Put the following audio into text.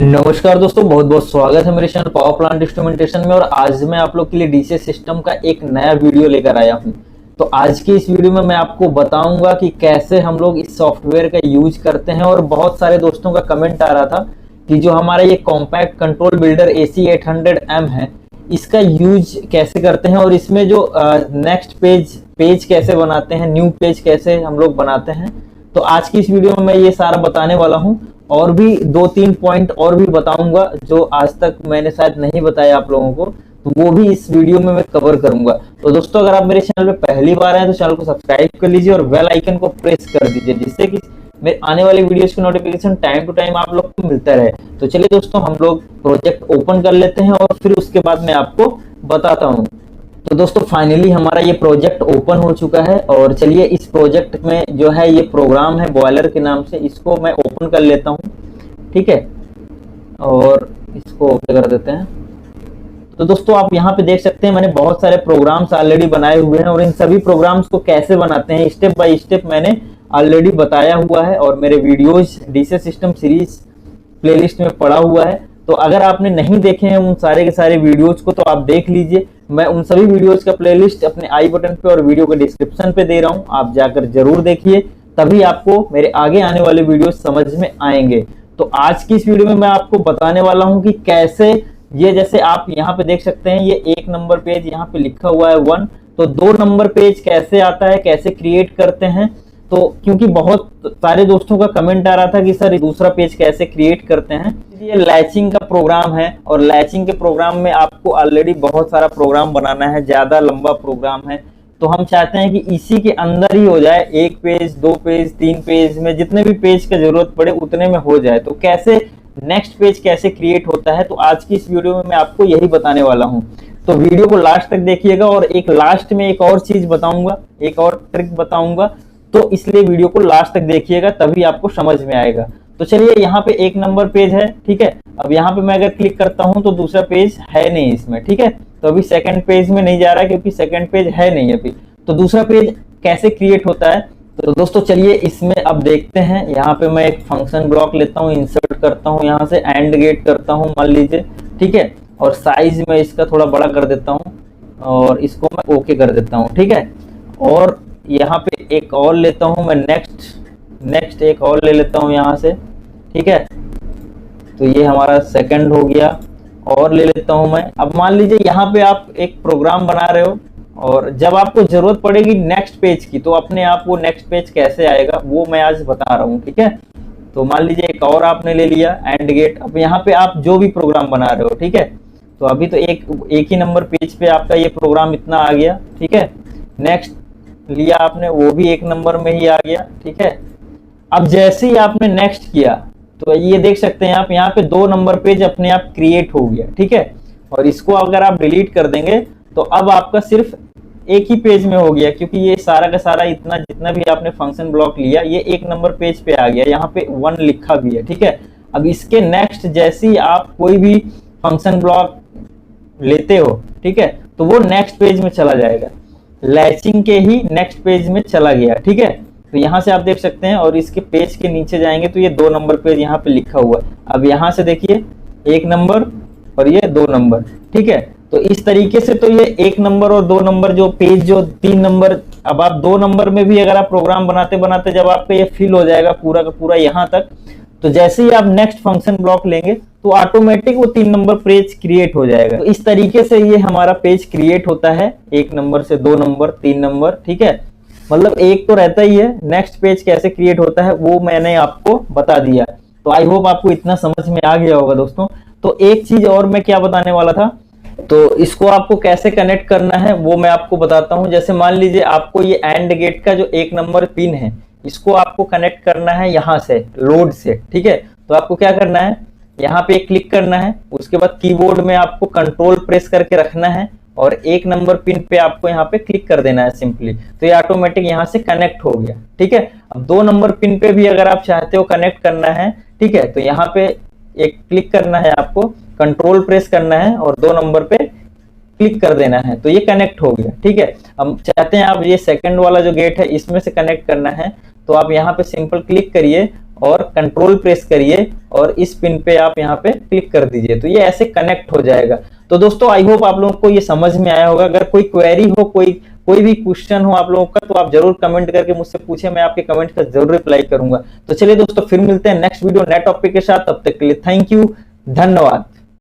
नमस्कार दोस्तों, बहुत बहुत स्वागत है मेरे चैनल पावर प्लांट इंस्ट्रूमेंटेशन में। और आज मैं आप लोग के लिए डीसी सिस्टम का एक नया वीडियो लेकर आया हूं। तो आज की इस वीडियो में मैं आपको बताऊंगा कि कैसे हम लोग इस सॉफ्टवेयर का यूज करते हैं। और बहुत सारे दोस्तों का कमेंट आ रहा था कि जो हमारा ये कॉम्पैक्ट कंट्रोल बिल्डर AC800M है, इसका यूज कैसे करते हैं और इसमें जो नेक्स्ट पेज कैसे बनाते हैं, न्यू पेज कैसे हम लोग बनाते हैं। तो आज की इस वीडियो में मैं ये सारा बताने वाला हूं। और भी 2-3 पॉइंट और भी बताऊंगा जो आज तक मैंने शायद नहीं बताया आप लोगों को, तो वो भी इस वीडियो में मैं कवर करूंगा। तो दोस्तों, अगर आप मेरे चैनल पे पहली बार आए तो चैनल को सब्सक्राइब कर लीजिए और बेल आइकन को प्रेस कर दीजिए, जिससे कि मेरे आने वाली वीडियोस की नोटिफिकेशन टाइम टू टाइम आप लोग को मिलता रहे। तो चलिए दोस्तों, हम लोग प्रोजेक्ट ओपन कर लेते हैं और फिर उसके बाद मैं आपको बताता हूँ। तो दोस्तों, फाइनली हमारा ये प्रोजेक्ट ओपन हो चुका है। और चलिए, इस प्रोजेक्ट में जो है ये प्रोग्राम है बॉयलर के नाम से, इसको मैं ओपन कर लेता हूँ। ठीक है, और इसको ओके कर देते हैं। तो दोस्तों, आप यहाँ पे देख सकते हैं मैंने बहुत सारे प्रोग्राम्स ऑलरेडी बनाए हुए हैं और इन सभी प्रोग्राम्स को कैसे बनाते हैं स्टेप बाय स्टेप मैंने ऑलरेडी बताया हुआ है और मेरे videos DC system series playlist में पड़ा हुआ है। तो अगर आपने नहीं देखे हैं उन सारे के सारे वीडियोज को तो आप देख लीजिए। मैं उन सभी वीडियोज का प्लेलिस्ट अपने आई बटन पे और वीडियो के डिस्क्रिप्शन पे दे रहा हूँ, आप जाकर जरूर देखिए, तभी आपको मेरे आगे आने वाले वीडियो समझ में आएंगे। तो आज की इस वीडियो में मैं आपको बताने वाला हूं कि कैसे ये, जैसे आप यहाँ पे देख सकते हैं, ये 1 नंबर पेज यहाँ पे लिखा हुआ है 1, तो 2 नंबर पेज कैसे आता है, कैसे क्रिएट करते हैं। तो क्योंकि बहुत सारे दोस्तों का कमेंट आ रहा था कि सर दूसरा पेज कैसे क्रिएट करते हैं। ये लैचिंग का प्रोग्राम है और लैचिंग के प्रोग्राम में आपको ऑलरेडी बहुत सारा प्रोग्राम बनाना है, ज्यादा लंबा प्रोग्राम है। तो हम चाहते हैं कि इसी के अंदर ही हो जाए, 1 पेज 2 पेज 3 पेज में, जितने भी पेज का जरूरत पड़े उतने में हो जाए। तो कैसे नेक्स्ट पेज कैसे क्रिएट होता है, तो आज की इस वीडियो में मैं आपको यही बताने वाला हूं। तो वीडियो को लास्ट तक देखिएगा और एक लास्ट में एक और चीज बताऊंगा, एक और ट्रिक बताऊंगा, तो इसलिए वीडियो को लास्ट तक देखिएगा, तभी आपको समझ में आएगा। तो चलिए, यहाँ पे 1 नंबर पेज है, ठीक है। अब यहाँ पे मैं अगर क्लिक करता हूँ तो दूसरा पेज है नहीं इसमें, ठीक है। तो अभी सेकंड पेज में नहीं जा रहा है क्योंकि सेकंड पेज है नहीं अभी। तो दूसरा पेज कैसे क्रिएट होता है, तो दोस्तों चलिए इसमें अब देखते हैं। यहाँ पे मैं एक फंक्शन ब्लॉक लेता हूँ, इंसर्ट करता हूँ, यहाँ से एंड गेट करता हूँ मान लीजिए, ठीक है। और साइज में इसका थोड़ा बड़ा कर देता हूँ और इसको मैं ओके कर देता हूँ, ठीक है। और यहाँ पे एक और लेता हूँ मैं, नेक्स्ट एक और ले लेता हूँ यहाँ से, ठीक है। तो ये हमारा सेकंड हो गया। और ले लेता हूं मैं। अब मान लीजिए यहाँ पे आप एक प्रोग्राम बना रहे हो और जब आपको जरूरत पड़ेगी नेक्स्ट पेज की, तो अपने आप वो नेक्स्ट पेज कैसे आएगा वो मैं आज बता रहा हूँ, ठीक है। तो मान लीजिए एक और आपने ले लिया एंड गेट। अब यहाँ पे आप जो भी प्रोग्राम बना रहे हो, ठीक है। तो अभी तो एक ही नंबर पेज पे आपका ये प्रोग्राम इतना आ गया, ठीक है। नेक्स्ट लिया आपने, वो भी 1 नंबर में ही आ गया, ठीक है। अब जैसे ही आपने नेक्स्ट किया तो ये देख सकते हैं आप, यहाँ पे 2 नंबर पेज अपने आप क्रिएट हो गया, ठीक है। और इसको अगर आप डिलीट कर देंगे तो अब आपका सिर्फ एक ही पेज में हो गया, क्योंकि ये सारा का सारा इतना जितना भी आपने फंक्शन ब्लॉक लिया ये 1 नंबर पेज पे आ गया, यहाँ पे 1 लिखा भी है, ठीक है। अब इसके नेक्स्ट जैसे ही आप कोई भी फंक्शन ब्लॉक लेते हो, ठीक है, तो वो नेक्स्ट पेज में चला जाएगा, लैचिंग के ही नेक्स्ट पेज में चला गया, ठीक है। तो यहाँ से आप देख सकते हैं और इसके पेज के नीचे जाएंगे तो ये 2 नंबर पेज यहाँ पे लिखा हुआ है। अब यहाँ से देखिए 1 नंबर और ये 2 नंबर, ठीक है। तो इस तरीके से तो ये 1 नंबर और 2 नंबर जो पेज, जो 3 नंबर, अब आप 2 नंबर में भी अगर आप प्रोग्राम बनाते बनाते जब आपका ये फिल हो जाएगा पूरा का पूरा यहाँ तक, तो जैसे ही आप नेक्स्ट फंक्शन ब्लॉक लेंगे तो ऑटोमेटिक वो 3 नंबर पेज क्रिएट हो जाएगा। तो इस तरीके से ये हमारा पेज क्रिएट होता है, 1 नंबर से 2 नंबर 3 नंबर, ठीक है। मतलब एक तो रहता ही है, नेक्स्ट पेज कैसे क्रिएट होता है वो मैंने आपको बता दिया। तो आई होप आपको इतना समझ में आ गया होगा दोस्तों। तो एक चीज और मैं क्या बताने वाला था, तो इसको आपको कैसे कनेक्ट करना है वो मैं आपको बताता हूं। जैसे मान लीजिए आपको ये एंड गेट का जो 1 नंबर पिन है, इसको आपको कनेक्ट करना है यहाँ से लोड से, ठीक है। तो आपको क्या करना है, यहाँ पे क्लिक करना है, उसके बाद कीबोर्ड में आपको कंट्रोल प्रेस करके रखना है और 1 नंबर पिन पे आपको यहाँ पे क्लिक कर देना है सिंपली, तो ये ऑटोमेटिक यहाँ से कनेक्ट हो गया, ठीक है। अब 2 नंबर पिन पे भी अगर आप चाहते हो कनेक्ट करना है, ठीक है, तो यहाँ पे एक क्लिक करना है, आपको कंट्रोल प्रेस करना है और 2 नंबर पे क्लिक कर देना है, तो ये कनेक्ट हो गया, ठीक है। हम चाहते हैं आप ये सेकंड वाला जो गेट है इसमें से कनेक्ट करना है, तो आप यहाँ पे सिंपल क्लिक करिए और कंट्रोल प्रेस करिए और इस पिन पे आप यहाँ पे क्लिक कर दीजिए, तो ये ऐसे कनेक्ट हो जाएगा। तो दोस्तों आई होप आप लोगों को ये समझ में आया होगा। अगर कोई क्वेरी हो, कोई भी क्वेश्चन हो आप लोगों का, तो आप जरूर कमेंट करके मुझसे पूछे, मैं आपके कमेंट का जरूर रिप्लाई करूंगा। तो चलिए दोस्तों, फिर मिलते हैं नेक्स्ट वीडियो नए टॉपिक के साथ। तब तक के लिए थैंक यू, धन्यवाद।